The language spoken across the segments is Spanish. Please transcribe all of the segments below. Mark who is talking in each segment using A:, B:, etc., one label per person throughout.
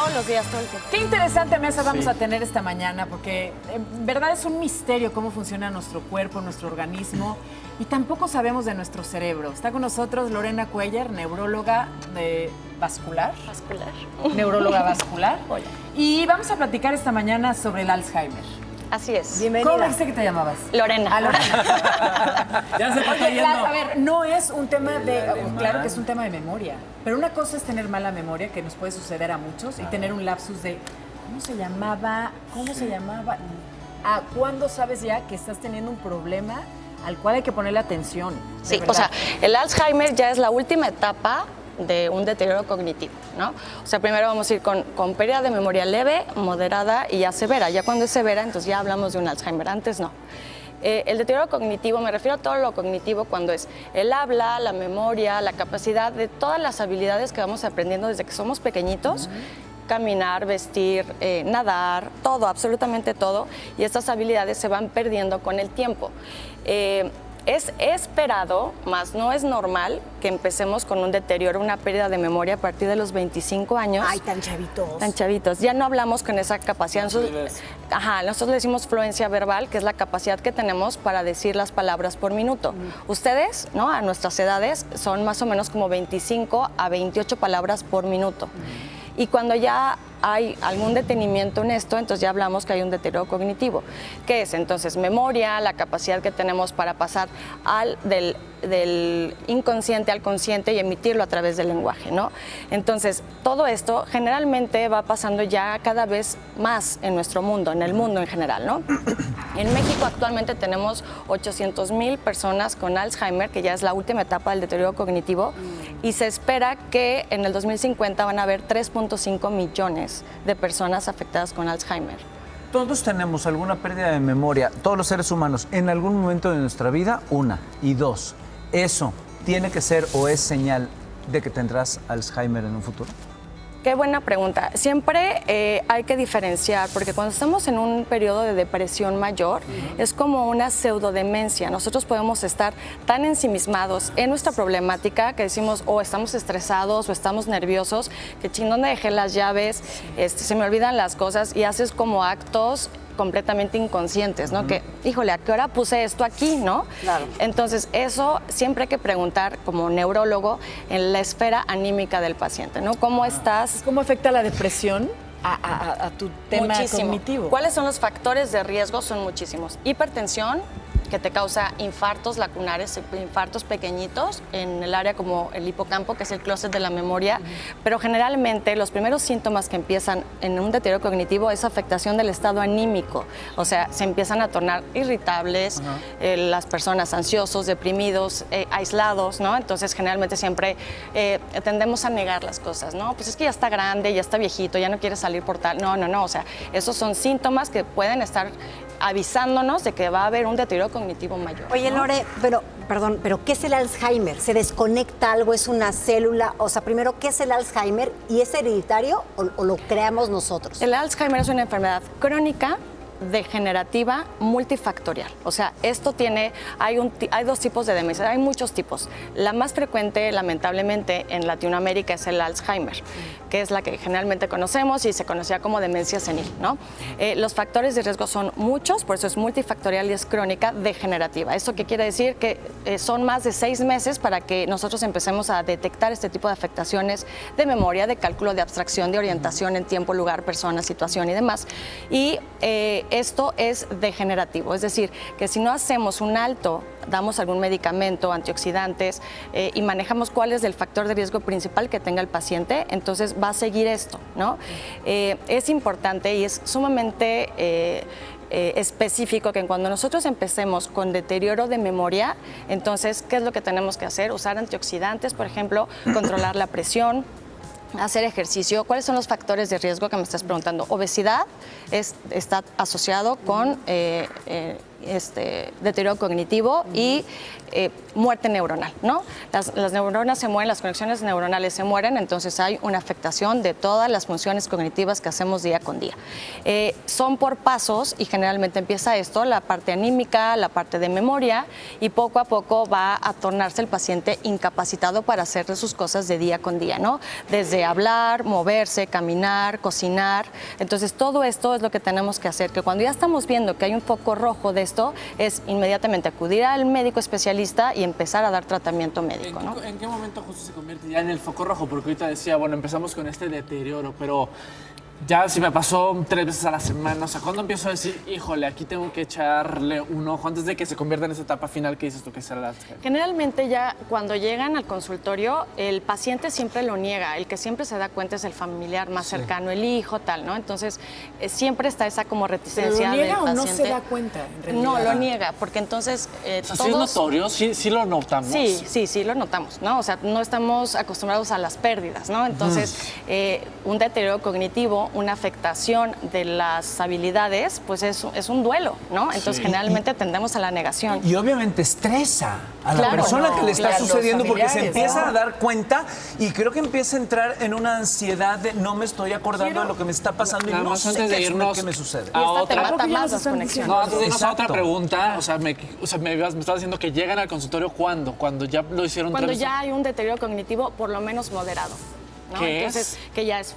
A: Todos los días, todo el tiempo.
B: Qué interesante mesa vamos a tener esta mañana, porque en verdad es un misterio cómo funciona nuestro cuerpo, nuestro organismo, y tampoco sabemos de nuestro cerebro. Está con nosotros Lorena Cuellar, neuróloga vascular. Neuróloga vascular.
A: Hola.
B: Y vamos a platicar esta mañana sobre el Alzheimer.
A: Así es.
C: Bienvenida.
B: ¿Cómo dijiste que te llamabas?
A: Lorena.
B: Lorena.
D: Ya se está
B: Oye,
D: yendo.
B: a ver, no es un tema claro que es un tema de memoria, pero una cosa es tener mala memoria, que nos puede suceder a muchos, y tener un lapsus de, ¿cómo se llamaba? ¿Cuándo sabes ya que estás teniendo un problema al cual hay que ponerle atención?
A: Sí, o sea, el Alzheimer ya es la última etapa de un deterioro cognitivo, ¿no? O sea, primero vamos a ir con pérdida de memoria leve, moderada y ya severa. Ya cuando es severa, entonces ya hablamos de un Alzheimer. Antes no. El deterioro cognitivo, me refiero a todo lo cognitivo cuando es el habla, la memoria, la capacidad de todas las habilidades que vamos aprendiendo desde que somos pequeñitos. Caminar, vestir, nadar, todo, absolutamente todo. Y estas habilidades se van perdiendo con el tiempo. Es esperado, más no es normal, que empecemos con un deterioro, una pérdida de memoria a partir de los 25 años.
C: Ay, tan chavitos.
A: Tan chavitos. Ya no hablamos con esa capacidad. Nosotros le decimos fluencia verbal, que es la capacidad que tenemos para decir las palabras por minuto. Ustedes, ¿no? A nuestras edades, son más o menos como 25 a 28 palabras por minuto. Y cuando ya hay algún detenimiento en esto, entonces ya hablamos que hay un deterioro cognitivo. ¿Qué es? Entonces, memoria, la capacidad que tenemos para pasar del inconsciente al consciente y emitirlo a través del lenguaje, ¿no? Entonces, todo esto generalmente va pasando ya cada vez más en nuestro mundo, en el mundo en general, ¿no? En México actualmente tenemos 800,000 personas con Alzheimer, que ya es la última etapa del deterioro cognitivo, y se espera que en el 2050 van a haber 3.5 millones de personas afectadas con Alzheimer.
D: Todos tenemos alguna pérdida de memoria, todos los seres humanos, en algún momento de nuestra vida, una. Y dos, ¿eso tiene que ser o es señal de que tendrás Alzheimer en un futuro?
A: Qué buena pregunta. Siempre hay que diferenciar, porque cuando estamos en un periodo de depresión mayor, es como una pseudodemencia. Nosotros podemos estar tan ensimismados en nuestra problemática que decimos, o estamos estresados o estamos nerviosos, que ¿dónde dejé las llaves? Se me olvidan las cosas y haces como actos completamente inconscientes, ¿no? Que, híjole, ¿a qué hora puse esto aquí, no?
C: Claro.
A: Entonces, eso siempre hay que preguntar como neurólogo en la esfera anímica del paciente, ¿no? ¿Cómo estás?
B: ¿Cómo afecta la depresión a tu tema cognitivo?
A: ¿Cuáles son los factores de riesgo? Son muchísimos. Hipertensión, que te causa infartos lacunares, infartos pequeñitos en el área como el hipocampo, que es el clúster de la memoria, pero generalmente los primeros síntomas que empiezan en un deterioro cognitivo es afectación del estado anímico, o sea, se empiezan a tornar irritables, las personas ansiosos, deprimidos, aislados, ¿no? Entonces generalmente siempre tendemos a negar las cosas, ¿no? Pues es que ya está grande, ya está viejito, ya no quiere salir por tal, no, o sea, esos son síntomas que pueden estar avisándonos de que va a haber un deterioro cognitivo mayor.
C: Oye,
A: ¿no?
C: Lore, pero ¿qué es el Alzheimer? ¿Se desconecta algo? ¿Es una célula? O sea, primero, ¿qué es el Alzheimer? ¿Y es hereditario o lo creamos nosotros?
A: El Alzheimer es una enfermedad crónica, degenerativa, multifactorial. O sea, hay dos tipos de demencia, hay muchos tipos. La más frecuente, lamentablemente, en Latinoamérica es el Alzheimer, que es la que generalmente conocemos y se conocía como demencia senil, ¿no? Los factores de riesgo son muchos, por eso es multifactorial y es crónica degenerativa. ¿Eso qué quiere decir? Que son más de 6 meses para que nosotros empecemos a detectar este tipo de afectaciones de memoria, de cálculo, de abstracción, de orientación en tiempo, lugar, persona, situación y demás. Y esto es degenerativo, es decir, que si no hacemos un alto, damos algún medicamento, antioxidantes y manejamos cuál es el factor de riesgo principal que tenga el paciente, entonces va a seguir esto, ¿no? Es importante y es sumamente específico que cuando nosotros empecemos con deterioro de memoria, entonces, ¿qué es lo que tenemos que hacer? Usar antioxidantes, por ejemplo, controlar la presión, hacer ejercicio. ¿Cuáles son los factores de riesgo que me estás preguntando? Obesidad está asociado con deterioro cognitivo y muerte neuronal, ¿no? Las neuronas se mueren, las conexiones neuronales se mueren, entonces hay una afectación de todas las funciones cognitivas que hacemos día con día. Son por pasos y generalmente empieza esto, la parte anímica, la parte de memoria, y poco a poco va a tornarse el paciente incapacitado para hacer sus cosas de día con día, ¿no? Desde hablar, moverse, caminar, cocinar. Entonces todo esto es lo que tenemos que hacer, que cuando ya estamos viendo que hay un foco rojo de esto, es inmediatamente acudir al médico especialista y empezar a dar tratamiento médico, ¿no?
E: ¿En qué momento justo se convierte ya en el foco rojo? Porque ahorita decía, bueno, empezamos con este deterioro, pero ya si me pasó 3 veces a la semana, o sea, ¿cuándo empiezo a decir, híjole, aquí tengo que echarle un ojo antes de que se convierta en esa etapa final que dices tú que es el Alzheimer?
A: Generalmente ya cuando llegan al consultorio, el paciente siempre lo niega, el que siempre se da cuenta es el familiar más cercano, el hijo, tal, ¿no? Entonces, siempre está esa como reticencia
B: ¿Lo niega
A: del
B: o no
A: paciente.
B: se da cuenta, en realidad?
A: No, lo niega, porque entonces
E: O sea,
A: todos...
E: ¿sí es notorio? ¿Sí lo notamos?
A: Sí, lo notamos, ¿no? O sea, no estamos acostumbrados a las pérdidas, ¿no? Entonces, un deterioro cognitivo, una afectación de las habilidades, pues es un duelo, ¿no? Entonces, generalmente tendemos a la negación.
D: Y obviamente estresa a la
A: Claro,
D: persona
B: no,
D: que le
B: y
D: está
B: a los
D: sucediendo porque se
B: familiares,
D: empieza
B: ¿no?
D: a dar cuenta y creo que empieza a entrar en una ansiedad de no me estoy acordando de lo que me está pasando y
E: Nada
D: no
E: más
D: sé
E: antes de
D: qué,
E: irnos
D: qué me sucede.
E: a
A: Y esta te
E: otra.
A: mata
B: Porque ya
A: más
B: nos
A: las
B: están
A: conexiones.
E: No, antes de irnos a otra
D: Exacto.
E: pregunta, me estabas diciendo que llegan al consultorio ¿cuándo? Cuando ya lo hicieron
A: Cuando
E: 3 veces.
A: ya hay un deterioro cognitivo, por lo menos moderado, ¿no?
E: ¿Qué
A: Entonces,
E: es?
A: que ya es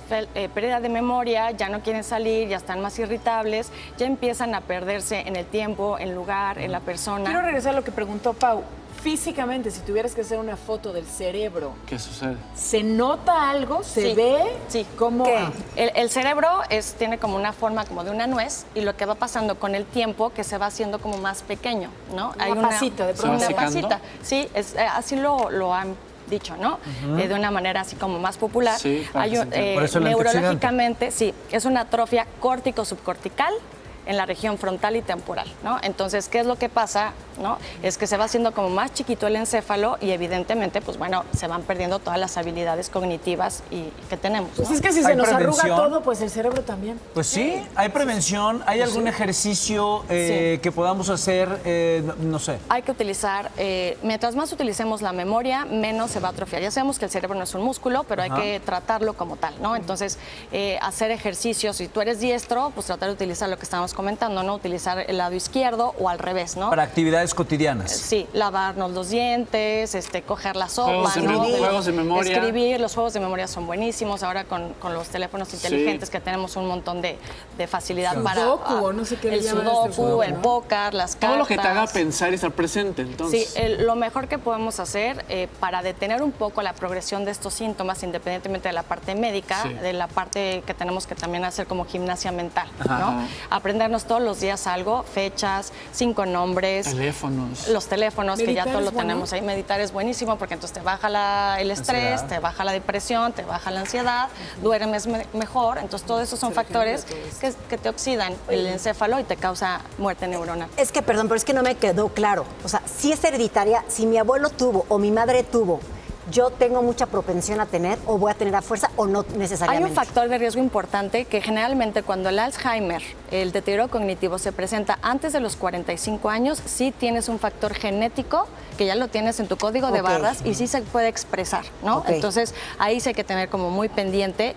A: pérdida de memoria, ya no quieren salir, ya están más irritables, ya empiezan a perderse en el tiempo, en lugar, en la persona.
B: Quiero regresar a lo que preguntó Pau. Físicamente, si tuvieras que hacer una foto del cerebro,
E: ¿Qué sucede?
B: ¿se nota algo? ¿Se
A: Sí,
B: ve?
A: sí.
B: ¿Cómo?
C: ¿Qué?
A: El cerebro tiene como una forma como de una nuez y lo que va pasando con el tiempo que se va haciendo como más pequeño, ¿no?
B: Una pasita, de
E: ¿Se va
A: Una
E: secando?
A: pasita, sí, así lo han dicho, ¿no? De una manera así como más popular.
E: Sí, para que se entienda.
D: Por eso el antioxidante.
A: Neurológicamente, sí, es una atrofia córtico-subcortical en la región frontal y temporal, ¿no? Entonces, ¿qué es lo que pasa? ¿No? Es que se va haciendo como más chiquito el encéfalo y evidentemente, pues bueno, se van perdiendo todas las habilidades cognitivas que tenemos, ¿no?
B: Pues es que si
D: ¿Hay
B: se nos arruga
D: prevención?
B: todo, pues el cerebro también.
D: Pues sí, hay prevención, hay algún ejercicio que podamos hacer, no sé.
A: Hay que utilizar, mientras más utilicemos la memoria, menos se va a atrofiar. Ya sabemos que el cerebro no es un músculo, pero hay que tratarlo como tal, ¿no? Entonces, hacer ejercicios, si tú eres diestro, pues tratar de utilizar lo que estábamos comentando, ¿no? Utilizar el lado izquierdo o al revés, ¿no?
D: Para actividades cotidianas.
A: Sí, lavarnos los dientes, coger la sopa,
E: Juegos de
A: ¿no?
E: juegos de memoria.
A: Escribir, los juegos de memoria son buenísimos. Ahora con los teléfonos inteligentes que tenemos un montón de facilidad
B: Sí.
A: para
B: Sudoku, o no sé qué le
A: el
B: llaman
A: sudoku,
B: este juego,
A: el
B: ¿no?
A: póker, las cartas.
E: Todo lo que te haga pensar y estar presente, entonces.
A: Sí, lo mejor que podemos hacer para detener un poco la progresión de estos síntomas, independientemente de la parte médica,
E: Sí.
A: de la parte que tenemos que también hacer como gimnasia mental,
E: Ajá.
A: ¿no? Aprendernos todos los días algo, fechas, 5 nombres.
E: Teléfonos.
A: Los teléfonos, que ya
B: Meditar
A: todo lo
B: es bueno.
A: tenemos ahí. Meditar es buenísimo porque entonces te baja el estrés,
D: Ansiedad.
A: te baja la depresión, te baja la ansiedad, duermes mejor. Entonces, todos esos son factores que te oxidan el encéfalo y te causa muerte neuronal.
C: Es que, perdón, pero es que no me quedó claro. O sea, si es hereditaria, si mi abuelo tuvo o mi madre tuvo, ¿yo tengo mucha propensión a tener o voy a tener a fuerza o no
A: Hay
C: necesariamente?
A: un factor de riesgo importante que generalmente cuando el Alzheimer, el deterioro cognitivo se presenta antes de los 45 años, sí tienes un factor genético que ya lo tienes en tu código de
C: Ok.
A: barras y sí se puede expresar, ¿no?
C: Ok.
A: Entonces ahí sí hay que tener como muy pendiente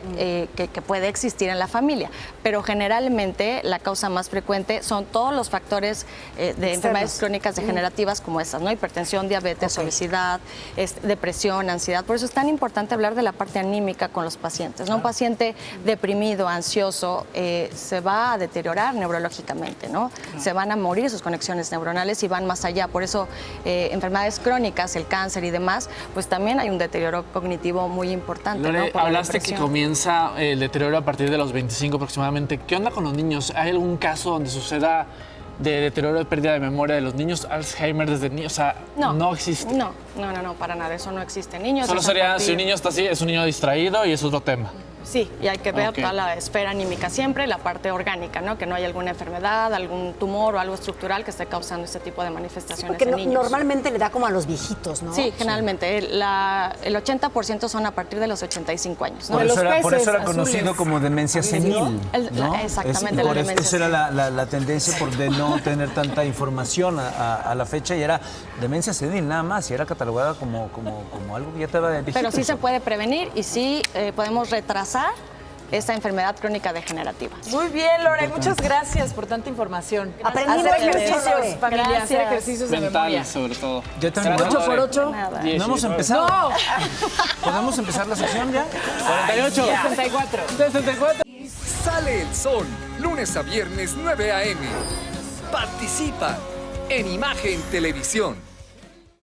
A: que puede existir en la familia. Pero generalmente la causa más frecuente son todos los factores de enfermedades crónicas degenerativas como estas, ¿no? Hipertensión, diabetes,
C: Ok.
A: obesidad, depresión, ansiedad. Por eso es tan importante hablar de la parte anímica con los pacientes, ¿no? Un paciente deprimido, ansioso, se va a deteriorar neurológicamente, ¿no? Se van a morir sus conexiones neuronales y van más allá. Por eso, enfermedades crónicas, el cáncer y demás, pues también hay un deterioro cognitivo muy importante,
E: Lore,
A: ¿no? Por la
E: hablaste que
A: depresión.
E: comienza el deterioro a partir de los 25 aproximadamente. ¿Qué onda con los niños? ¿Hay algún caso donde suceda de deterioro de pérdida de memoria de los niños? Alzheimer desde niños, o sea, no existe.
A: No, No, para nada, eso no existe. Niños
E: Solo
A: es a
E: sería,
A: partir-
E: si un niño está así, es un niño distraído y es otro tema.
A: Sí, y hay que ver
E: Ok.
A: toda la esfera anímica siempre, la parte orgánica, ¿no? Que no haya alguna enfermedad, algún tumor o algo estructural que esté causando este tipo de manifestaciones
C: Porque
A: en niños.
C: normalmente le da como a los viejitos, ¿no?
A: Sí, generalmente. El 80% son a partir de los 85 años, ¿no?
D: Por
B: De
D: eso,
B: los
D: por eso era
B: peces
D: conocido
B: azules.
D: como demencia senil. ¿no?
A: Exactamente,
D: Es-
A: la
D: por eso-
A: demencia
D: esa era la tendencia por de no tener tanta información a la fecha y era demencia senil nada más y era catalogada como algo que ya te va de viejito.
A: Pero sí se puede prevenir y sí podemos retrasar esta enfermedad crónica degenerativa.
B: Muy bien, Lore, muchas gracias por tanta información.
C: Aprendimos
B: Hacer
C: mucho,
B: ejercicios,
C: Lore.
B: familia, hacer
A: Gracias.
B: ejercicios de memoria.
E: Mentales, sobre todo.
D: ¿Ya terminamos?
E: Gracias,
B: 8 por
E: Lore.
B: 8.
A: Nada.
D: No hemos empezado.
B: No,
D: ¿Podemos empezar la sección ya?
E: 48.
B: 64.
E: 64.
F: Sale el sol, lunes a viernes 9 a.m. Participa en Imagen Televisión.